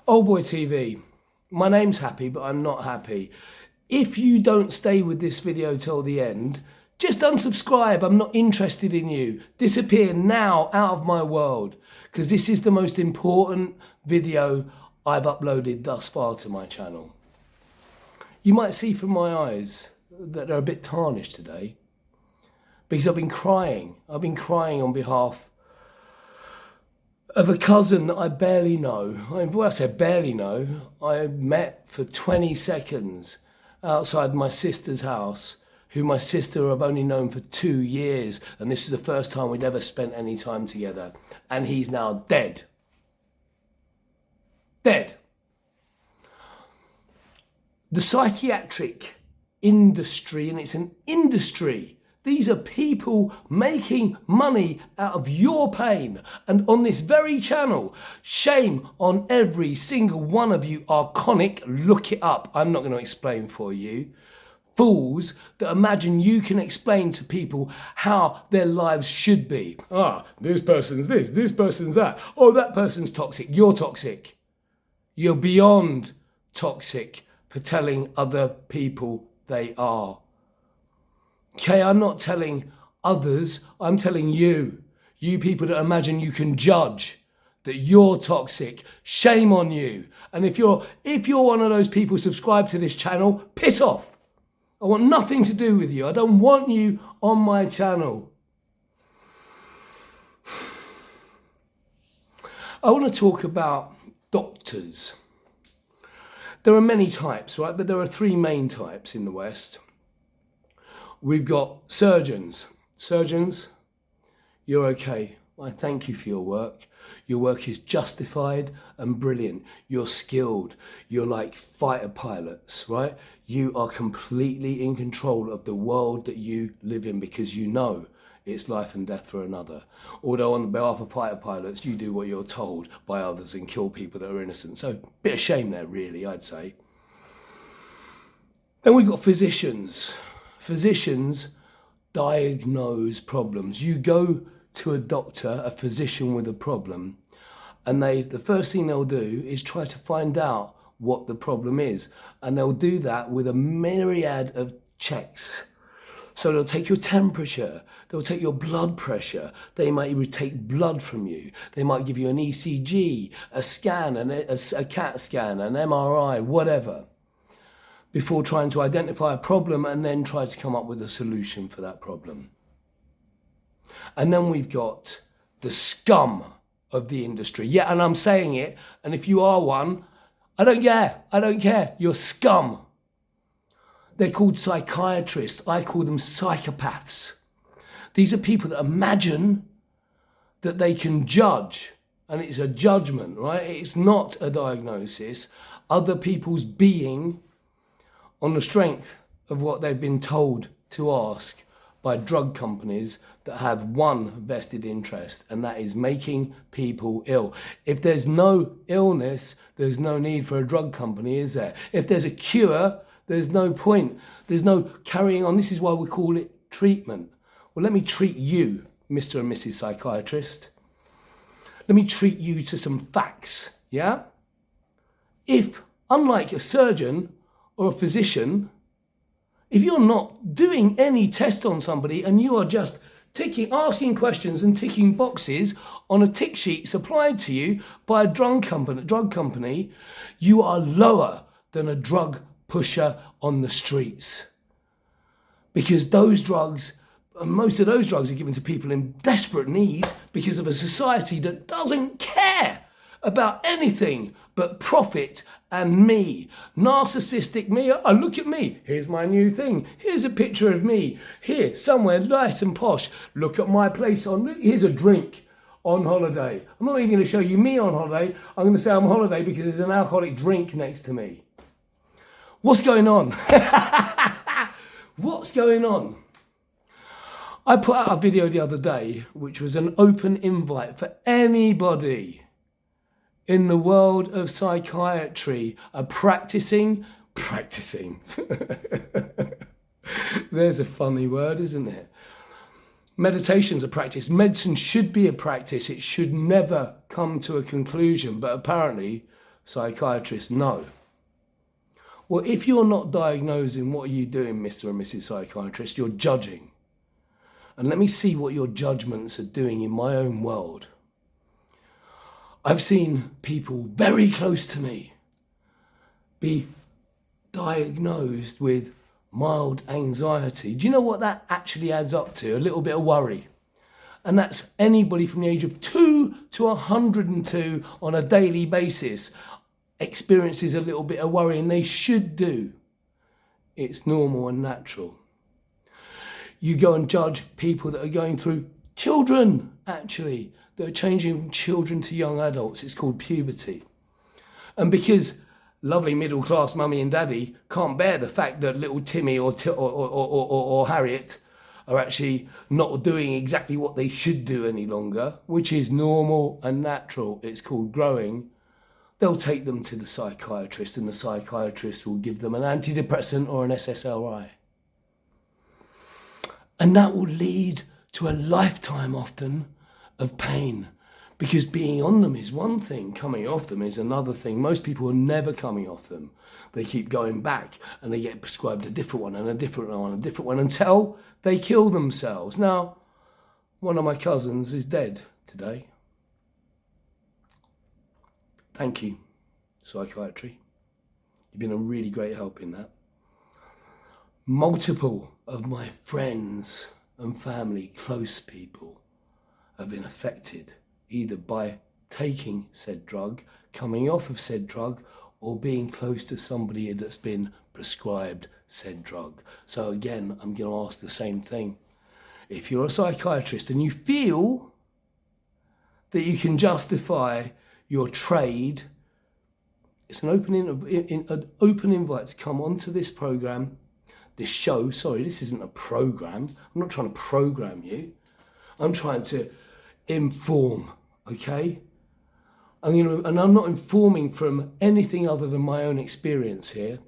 Old Boy TV, my name's Happy, but I'm not happy. If you don't stay with this video till the end, just unsubscribe. I'm not interested in you. Disappear now out of my world, because this is the most important video I've uploaded thus far to my channel. You might see from my eyes that they're a bit tarnished today, because I've been crying. I've been crying on behalf of a cousin that I barely know. Well, I said barely know. I met for 20 seconds outside my sister's house, who my sister I've only known for 2 years, and this is the first time we'd ever spent any time together, and he's now dead. Dead. The psychiatric industry, and it's an industry. These are people making money out of your pain. And on this very channel, shame on every single one of you archonic, look it up, I'm not going to explain for you, fools that imagine you can explain to people how their lives should be. This person's this person's that. Oh, that person's toxic. You're toxic. You're beyond toxic for telling other people they are. Okay, I'm not telling others, I'm telling you. You people that imagine you can judge, that you're toxic. Shame on you. And if you're one of those people, subscribe to this channel, piss off. I want nothing to do with you. I don't want you on my channel. I want to talk about doctors. There are many types, right? But there are 3 main types in the West. We've got surgeons. Surgeons, you're okay. I thank you for your work. Your work is justified and brilliant. You're skilled. You're like fighter pilots, right? You are completely in control of the world that you live in, because you know it's life and death for another. Although on behalf of fighter pilots, you do what you're told by others and kill people that are innocent. So bit of shame there, really, I'd say. Then we've got physicians. Physicians diagnose problems. You go to a doctor, a physician with a problem, and the first thing they'll do is try to find out what the problem is. And they'll do that with a myriad of checks. So they'll take your temperature, they'll take your blood pressure, they might even take blood from you, they might give you an ECG, a scan, a CAT scan, an MRI, whatever, before trying to identify a problem and then try to come up with a solution for that problem. And then we've got the scum of the industry. Yeah, and I'm saying it, and if you are one, I don't care, you're scum. They're called psychiatrists, I call them psychopaths. These are people that imagine that they can judge, and it's a judgment, right? It's not a diagnosis. Other people's being on the strength of what they've been told to ask by drug companies that have one vested interest, and that is making people ill. If there's no illness, there's no need for a drug company, is there? If there's a cure, there's no point. There's no carrying on. This is why we call it treatment. Well, let me treat you, Mr. and Mrs. Psychiatrist. Let me treat you to some facts, yeah? If, unlike a surgeon or a physician, if you're not doing any test on somebody and you are just asking questions and ticking boxes on a tick sheet supplied to you by a drug company, you are lower than a drug pusher on the streets. Because those drugs, most of those drugs are given to people in desperate need because of a society that doesn't care about anything but profit and me. Narcissistic me. Oh, look at me. Here's my new thing. Here's a picture of me. Here, somewhere nice and posh. Look at my place here's a drink on holiday. I'm not even going to show you me on holiday. I'm going to say I'm on holiday because there's an alcoholic drink next to me. What's going on? What's going on? I put out a video the other day, which was an open invite for anybody in the world of psychiatry, practicing. There's a funny word, isn't it? Meditation's a practice. Medicine should be a practice. It should never come to a conclusion. But apparently, psychiatrist? No. Well, if you're not diagnosing, what are you doing, Mr. and Mrs. Psychiatrist? You're judging. And let me see what your judgments are doing in my own world. I've seen people very close to me be diagnosed with mild anxiety. Do you know what that actually adds up to? A little bit of worry. And that's anybody from the age of 2 to 102 on a daily basis experiences a little bit of worry, and they should do. It's normal and natural. You go and judge people that are going through, children actually, that are changing from children to young adults. It's called puberty. And because lovely middle class mummy and daddy can't bear the fact that little Timmy or Harriet are actually not doing exactly what they should do any longer, which is normal and natural, it's called growing, they'll take them to the psychiatrist, and the psychiatrist will give them an antidepressant or an SSRI. And that will lead to a lifetime often of pain, because being on them is one thing, coming off them is another thing. Most people are never coming off them. They keep going back and they get prescribed a different one and a different one and a different one until they kill themselves. Now, one of my cousins is dead today. Thank you, Psychiatry. You've been a really great help in that. Multiple of my friends and family, close people, have been affected either by taking said drug, coming off of said drug, or being close to somebody that's been prescribed said drug. So again, I'm going to ask the same thing. If you're a psychiatrist and you feel that you can justify your trade, it's an open invite to come onto this program, this show. Sorry, this isn't a program. I'm not trying to program you. I'm trying to inform, okay? And I'm not informing from anything other than my own experience here.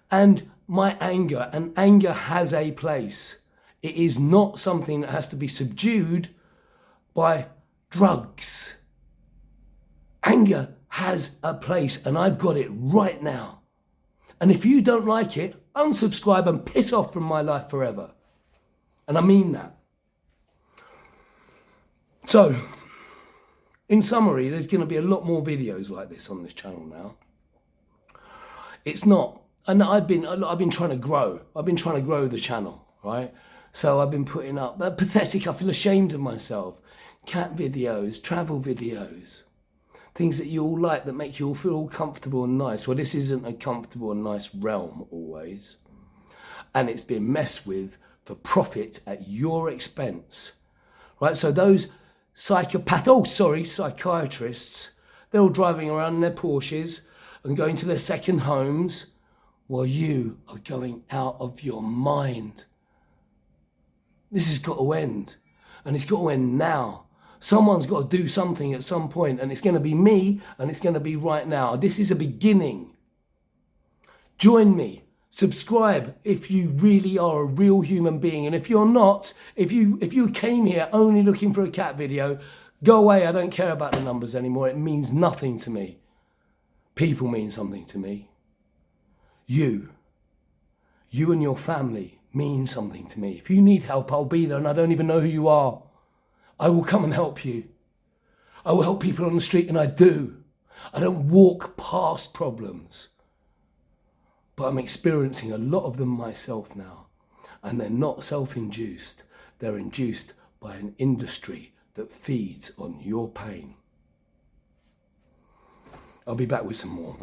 And my anger, and anger has a place. It is not something that has to be subdued by drugs. Anger has a place, and I've got it right now. And if you don't like it, unsubscribe and piss off from my life forever. And I mean that. So, in summary, there's going to be a lot more videos like this on this channel now. It's not, and I've been trying to grow. I've been trying to grow the channel, right? So I've been putting up, pathetic, I feel ashamed of myself. Cat videos, travel videos, things that you all like that make you all feel all comfortable and nice. Well, this isn't a comfortable and nice realm always. And it's been messed with for profit at your expense, right? So those psychiatrists, they're all driving around in their Porsches and going to their second homes while you are going out of your mind. This has got to end, and it's got to end now. Someone's got to do something at some point, and it's going to be me, and it's going to be right now. This is a beginning. Join me. Subscribe if you really are a real human being. And if you're not, if you came here only looking for a cat video, go away. I don't care about the numbers anymore. It means nothing to me. People mean something to me. You and your family mean something to me. If you need help, I'll be there, and I don't even know who you are. I will come and help you. I will help people on the street, and I do. I don't walk past problems. But I'm experiencing a lot of them myself now. And they're not self-induced. They're induced by an industry that feeds on your pain. I'll be back with some more.